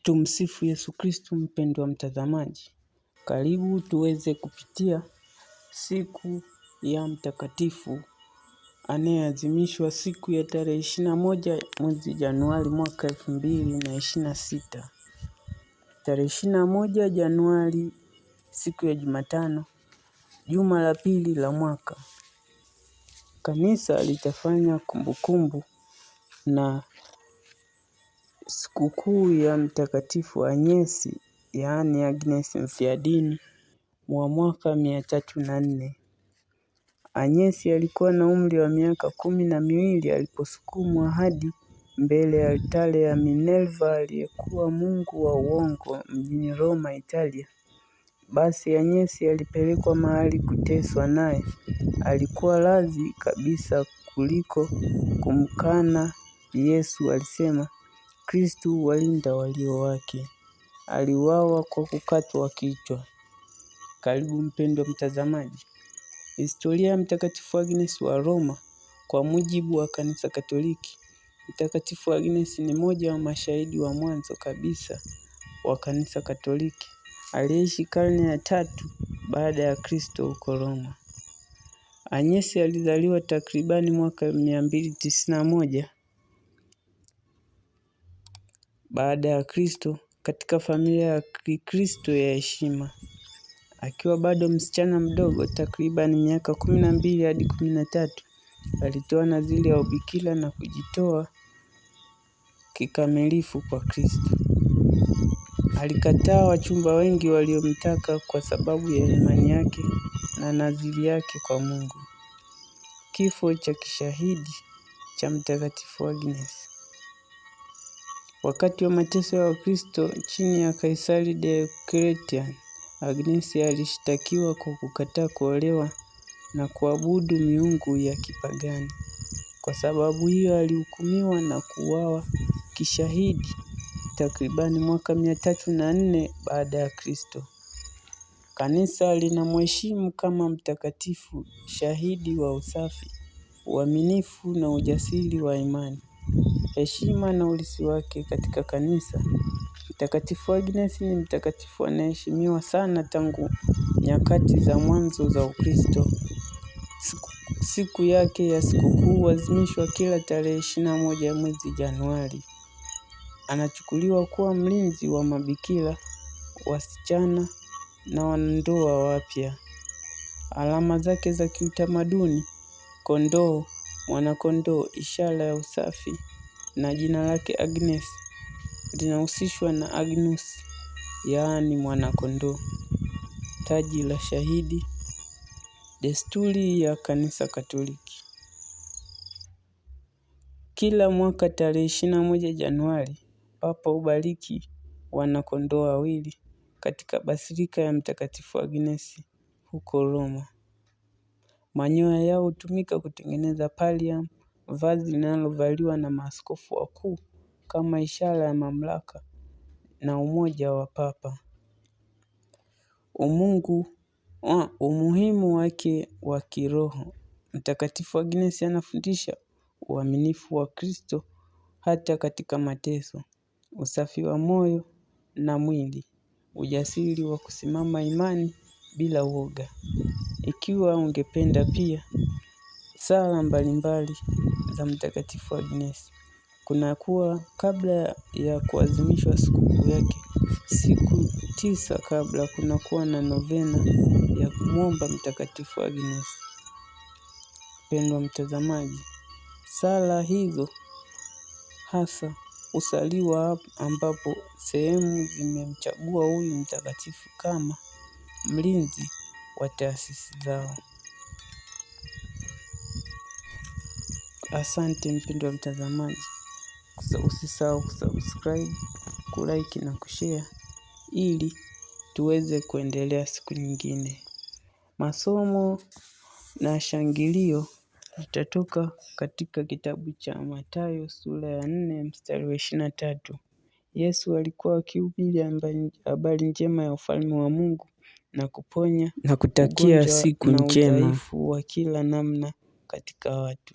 Tumsifu Yesu Kristo. Mpendwa mtazamaji, karibu tuweze kupitia siku ya mtakatifu anayeadhimishwa siku ya tarehe 21 mwezi Januari mwaka 2026. Tarehe 21 Januari, siku ya Jumatano, juma la pili la mwaka. Kanisa litafanya kumbukumbu na sikukuu ya mtakatifu Anyesi, yaani Agnes mfiadini, wa mwaka 304. Anyesi alikuwa na umri wa miaka 12 aliposukumwa hadi mbele ya altare ya Minerva aliyekuwa mungu wa uongo mjini Roma, Italia. Basi Anyesi alipelekwa mahali kuteswa, naye alikuwa radhi kabisa kuliko kumkana Yesu. Alisema, Kristo walinda walio wake. Aliuawa kwa kukatwa kichwa. Karibu mpendwa mtazamaji. Historia ya Mtakatifu Agnes wa Roma. Kwa mujibu wa Kanisa Katoliki, Mtakatifu Agnes ni mmoja wa mashahidi wa mwanzo kabisa wa Kanisa Katoliki. Aliishi karne ya 3 baada ya Kristo huko Roma. Anyesi alizaliwa takribani mwaka 291 baada ya Kristo katika familia ya Kikristo ya heshima. Akiwa bado msichana mdogo, takriban miaka 12 hadi 13, alitoa nadhiri ya ubikira na kujitoa kikamilifu kwa Kristo. Alikataa wachumba wengi waliomtaka kwa sababu ya imani yake na nadhiri yake kwa Mungu. Kifo cha kishahidi cha Mtakatifu Agnes. Wakati wa mateso ya Wakristo chini ya Kaisari Diocletian, Agnes alishtakiwa kwa kukataa kuolewa na kuabudu miungu ya kipagani. Kwa sababu hiyo alihukumiwa na kuuawa kishahidi takribani mwaka 304 baada ya Kristo. Kanisa linamheshimu kama mtakatifu, shahidi wa usafi, uaminifu na ujasiri wa imani. Heshima na urithi wake katika kanisa. Mtakatifu Agnes ni mtakatifu anayeheshimiwa sana tangu nyakati za mwanzo za Ukristo. Siku yake ya sikukuu huadhimishwa kila tarehe 21 mwezi Januari. Anachukuliwa kuwa mlinzi wa mabikira, wasichana na wanandoa wapya. Alama zake za kiutamaduni: kondoo, mwanakondoo, ishara ya usafi, na jina lake Agnes linahusishwa na Agnus, yaani mwanakondoo. Taji la shahidi. Desturi ya Kanisa Katoliki. Kila mwaka tarehe 21 Januari, Papa hubariki wanakondoo wawili katika Basilika ya Mtakatifu Agnes huko Roma. Manyoya yao hutumika kutengeneza pallium, vazi linalovaliwa na maaskofu wakuu kama ishara ya mamlaka na umoja wa Papa. Umuhimu wake wa kiroho. Mtakatifu Agnes anafundisha uaminifu wa Kristo hata katika mateso, usafi wa moyo na mwili, ujasiri wa kusimama imani bila woga. Ikiwa ungependa pia sala mbalimbali za Mtakatifu Agnes, kunakuwa kabla ya kuadhimishwa sikukuu yake, siku 9 kabla, kunakuwa na novena ya kumwomba Mtakatifu Agnes. Mpendwa mtazamaji, sala hizo hasa husaliwa ambapo sehemu zimemchagua huyu mtakatifu kama mlinzi wa taasisi zao. Asante mpendwa mtazamaji. Usisahau kusubscribe, kulike na kushare ili tuweze kuendelea siku nyingine. Masomo na shangilio litatoka katika kitabu cha Mathayo sura ya 4 mstari wa 23. Yesu alikuwa akihubiri habari njema ya ufalme wa Mungu na kuponya na kutakia siku njema wa kila namna katika watu.